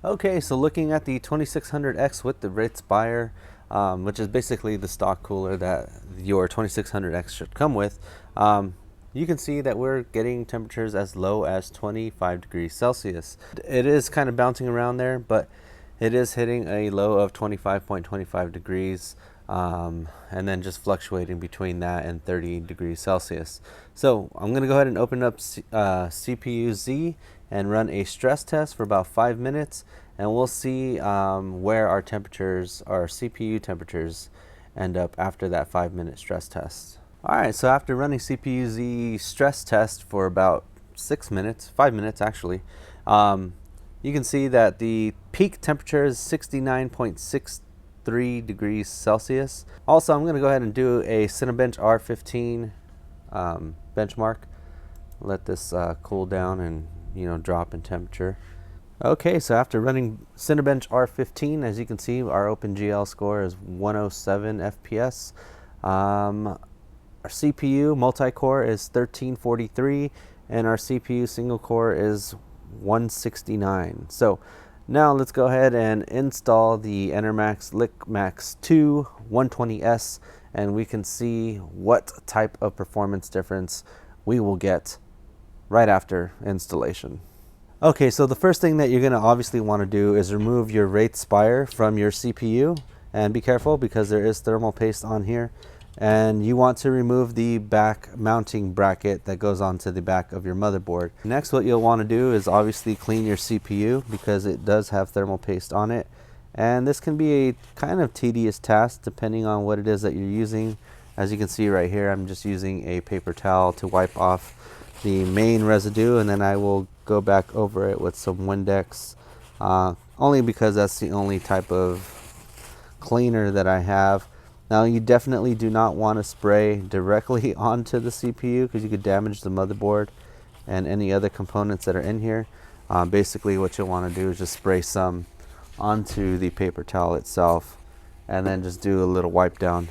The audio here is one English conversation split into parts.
Okay, so looking at the 2600X with the Red Spire, which is basically the stock cooler that your 2600X should come with, you can see that we're getting temperatures as low as 25 degrees Celsius. It is kind of bouncing around there, but it is hitting a low of 25.25 degrees, and then just fluctuating between that and 30 degrees Celsius. So I'm going to go ahead and open up CPU Z and run a stress test for about 5 minutes, and we'll see where our temperatures, our CPU temperatures, end up after that 5-minute stress test. Alright, so after running CPU Z stress test for about 5 minutes actually, you can see that the peak temperature is 69.63 degrees Celsius. Also, I'm going to go ahead and do a Cinebench R15 benchmark. Let this cool down and drop in temperature. Okay, so after running Cinebench R15, as you can see, our OpenGL score is 107 FPS. Our CPU multi-core is 1343, and our CPU single core is 169. So now let's go ahead and install the Enermax Liqmax II 120S, and we can see what type of performance difference we will get right after installation. Okay, so the first thing that you're going to obviously want to do is remove your Red Spire from your CPU, and be careful because there is thermal paste on here, and you want to remove the back mounting bracket that goes onto the back of your motherboard. Next, what you'll want to do is obviously clean your CPU because it does have thermal paste on it, and this can be a kind of tedious task depending on what it is that you're using. As you can see right here, I'm just using a paper towel to wipe off the main residue, and then I will go back over it with some Windex, only because that's the only type of cleaner that I have. Now, you definitely do not want to spray directly onto the CPU because you could damage the motherboard and any other components that are in here. Basically what you'll want to do is just spray some onto the paper towel itself and then just do a little wipe down.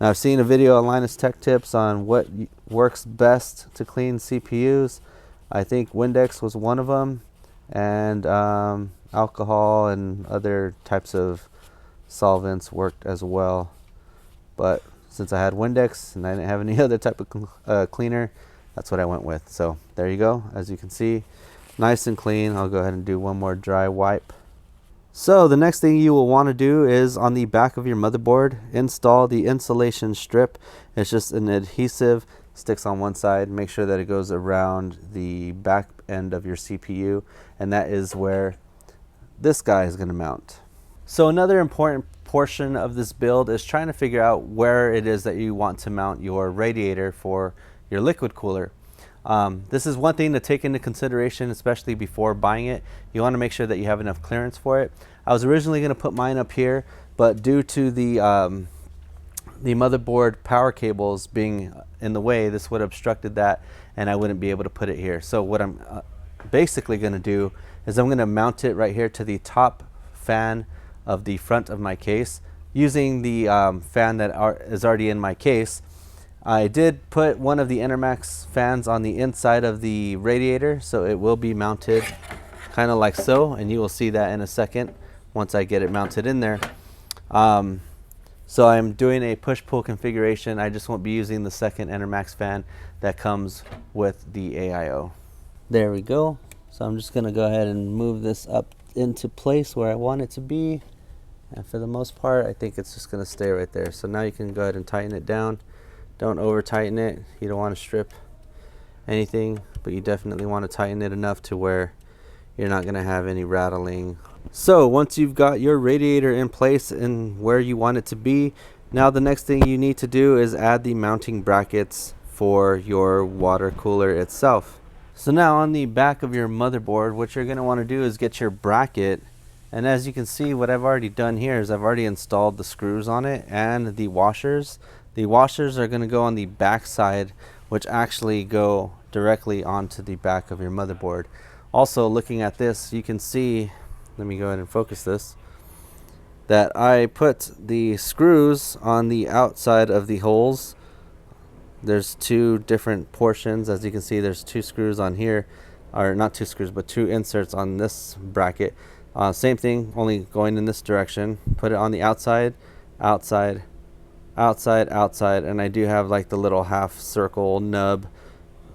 Now, I've seen a video on Linus Tech Tips on what works best to clean CPUs. I think Windex was one of them, and alcohol and other types of solvents worked as well. But since I had Windex and I didn't have any other type of cleaner, that's what I went with. So there you go. As you can see, nice and clean. I'll go ahead and do one more dry wipe. So the next thing you will want to do is on the back of your motherboard, install the insulation strip. It's just an adhesive, sticks on one side. Make sure that it goes around the back end of your CPU, and that is where this guy is going to mount. So another important portion of this build is trying to figure out where it is that you want to mount your radiator for your liquid cooler. This is one thing to take into consideration, especially before buying it. You want to make sure that you have enough clearance for it. I was originally going to put mine up here, but due to the motherboard power cables being in the way, this would have obstructed that, and I wouldn't be able to put it here. So what I'm basically going to do is I'm going to mount it right here to the top fan of the front of my case using the fan that is already in my case. I did put one of the Enermax fans on the inside of the radiator, so it will be mounted kind of like so, and you will see that in a second once I get it mounted in there. So I'm doing a push-pull configuration. I just won't be using the second Enermax fan that comes with the AIO. There we go. So I'm just going to go ahead and move this up into place where I want it to be, and for the most part I think it's just going to stay right there. So now you can go ahead and tighten it down. Don't over tighten it. You don't want to strip anything, but you definitely want to tighten it enough to where you're not going to have any rattling. So once you've got your radiator in place and where you want it to be, now the next thing you need to do is add the mounting brackets for your water cooler itself. So now on the back of your motherboard, what you're going to want to do is get your bracket, and as you can see, what I've already done here is I've already installed the screws on it and the washers. The washers are going to go on the back side, which actually go directly onto the back of your motherboard. Also, looking at this, you can see, let me go ahead and focus this, that I put the screws on the outside of the holes. There's two different portions. As you can see, there's two screws on here or not 2 screws, but 2 inserts on this bracket. Same thing, only going in this direction. Put it on the outside, outside, outside, outside, and I do have like the little half circle nub.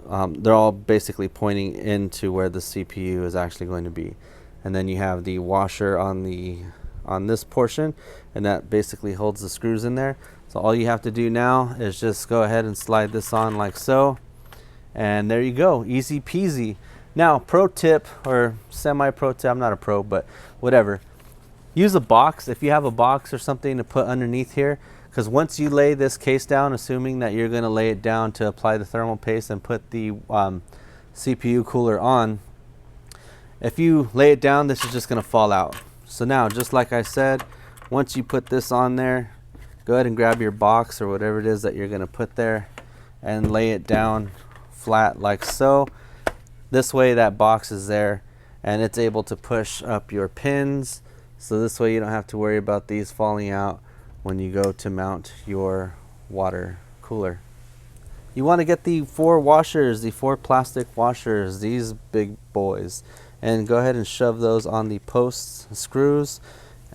They're all basically pointing into where the CPU is actually going to be. And then you have the washer on this portion, and that basically holds the screws in there. So all you have to do now is just go ahead and slide this on like so, and there you go, easy peasy. Now, pro tip, or semi-pro tip, I'm not a pro, but whatever. Use a box, if you have a box or something to put underneath here, because once you lay this case down, assuming that you're gonna lay it down to apply the thermal paste and put the CPU cooler on, if you lay it down, this is just gonna fall out. So now, just like I said, once you put this on there, go ahead and grab your box or whatever it is that you're gonna put there and lay it down flat like so. This way that box is there and it's able to push up your pins, so this way you don't have to worry about these falling out when you go to mount your water cooler. You want to get the 4 washers, the 4 plastic washers, these big boys, and go ahead and shove those on the posts and screws,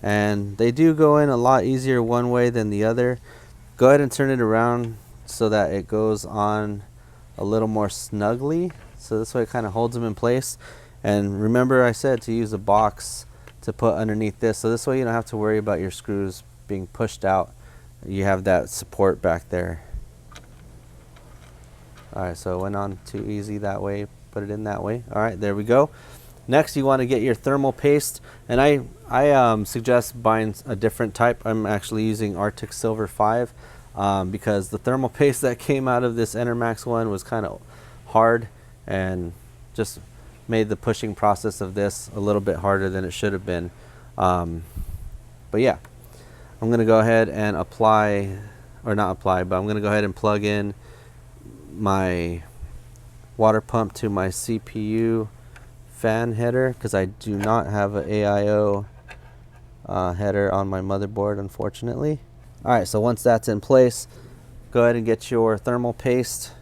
and they do go in a lot easier one way than the other. Go ahead and turn it around so that it goes on a little more snugly, so this way it kind of holds them in place. And remember, I said to use a box to put underneath this, so this way you don't have to worry about your screws being pushed out. You have that support back there. Alright, so it went on too easy that way, put it in that way. Alright, there we go. Next, you want to get your thermal paste, and I suggest buying a different type. I'm actually using Arctic Silver 5 because the thermal paste that came out of this Enermax one was kind of hard and just made the pushing process of this a little bit harder than it should have been. But yeah, I'm going to go ahead and apply, or not apply, but I'm going to go ahead and plug in my water pump to my CPU fan header, because I do not have an AIO header on my motherboard, unfortunately. Alright, so once that's in place, go ahead and get your thermal paste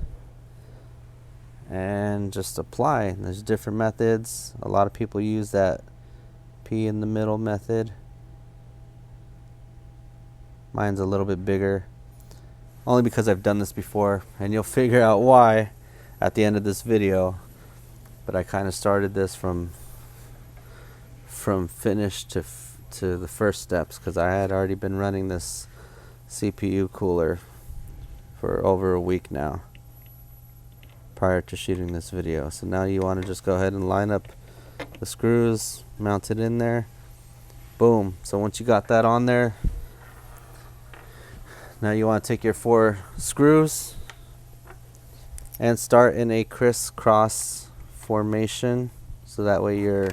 and just apply. There's different methods. A lot of people use that P in the middle method. Mine's a little bit bigger, only because I've done this before, and you'll figure out why at the end of this video. But I kind of started this from finish to the first steps, because I had already been running this CPU cooler for over a week now prior to shooting this video. So now you want to just go ahead and line up the screws, mount it in there, boom. So once you got that on there, now you want to take your 4 screws and start in a crisscross formation, so that way your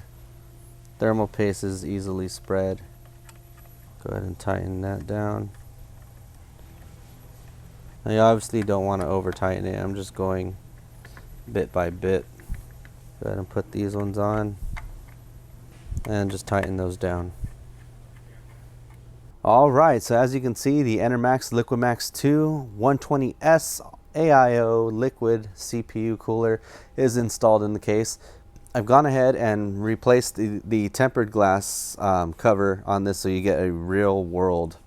thermal paste is easily spread. Go ahead and tighten that down. Now you obviously don't want to over tighten it. I'm just going bit by bit. Go ahead and put these ones on and just tighten those down. Alright, so as you can see, the Enermax Liqmax II 120S AIO liquid CPU cooler is installed in the case. I've gone ahead and replaced the tempered glass cover on this, so you get a real world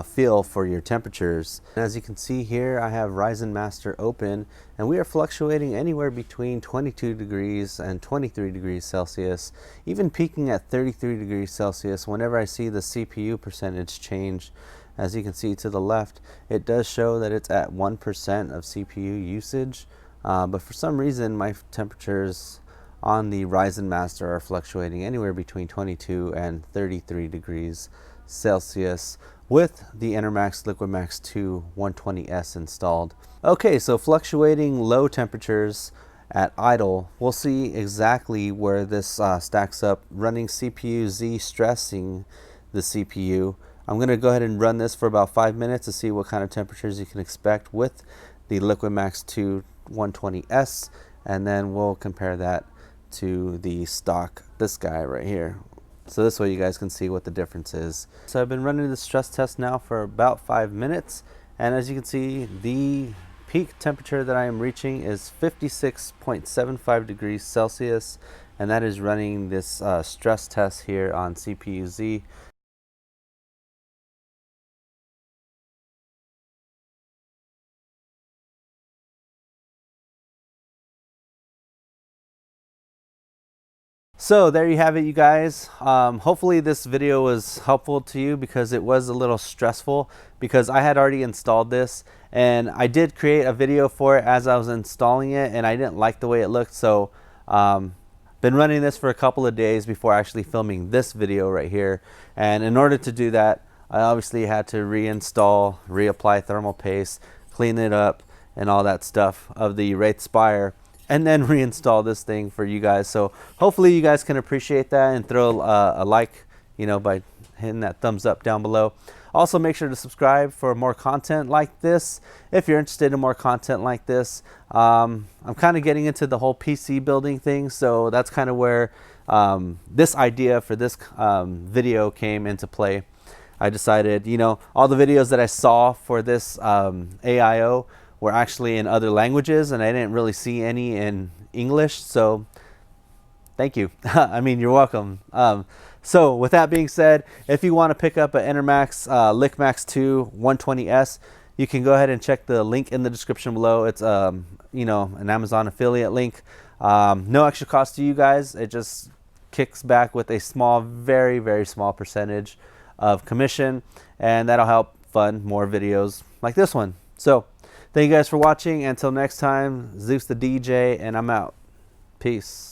feel for your temperatures. As you can see here, I have Ryzen Master open, and we are fluctuating anywhere between 22 degrees and 23 degrees Celsius, even peaking at 33 degrees Celsius whenever I see the CPU percentage change. As you can see to the left, it does show that it's at 1% of CPU usage, but for some reason my temperatures on the Ryzen Master are fluctuating anywhere between 22 and 33 degrees Celsius with the Enermax Liqmax II 120S installed. Okay, so fluctuating low temperatures at idle, we'll see exactly where this stacks up running CPU Z stressing the CPU. I'm going to go ahead and run this for about 5 minutes to see what kind of temperatures you can expect with the Liqmax II 120S, and then we'll compare that to the stock, this guy right here. So this way you guys can see what the difference is. So I've been running the stress test now for about 5 minutes, and as you can see, the peak temperature that I am reaching is 56.75 degrees Celsius, and that is running this stress test here on CPU-Z. So there you have it, you guys. Hopefully this video was helpful to you, because it was a little stressful because I had already installed this, and I did create a video for it as I was installing it, and I didn't like the way it looked. So been running this for a couple of days before actually filming this video right here. And in order to do that, I obviously had to reinstall, reapply thermal paste, clean it up and all that stuff of the Wraith Spire, and then reinstall this thing for you guys. So hopefully you guys can appreciate that and throw a like, you know, by hitting that thumbs up down below. Also, make sure to subscribe for more content like this if you're interested in more content like this. I'm kind of getting into the whole PC building thing, so that's kind of where this idea for this video came into play. I decided, you know, all the videos that I saw for this AIO were actually in other languages, and I didn't really see any in English, so thank you. I mean, you're welcome. So with that being said, if you want to pick up an Enermax Liqmax II 120S, you can go ahead and check the link in the description below. It's you know, an Amazon affiliate link. No extra cost to you guys. It just kicks back with a small, very, very small percentage of commission, and that'll help fund more videos like this one. So thank you guys for watching. Until next time, ZEUS the DJ, and I'm out. Peace.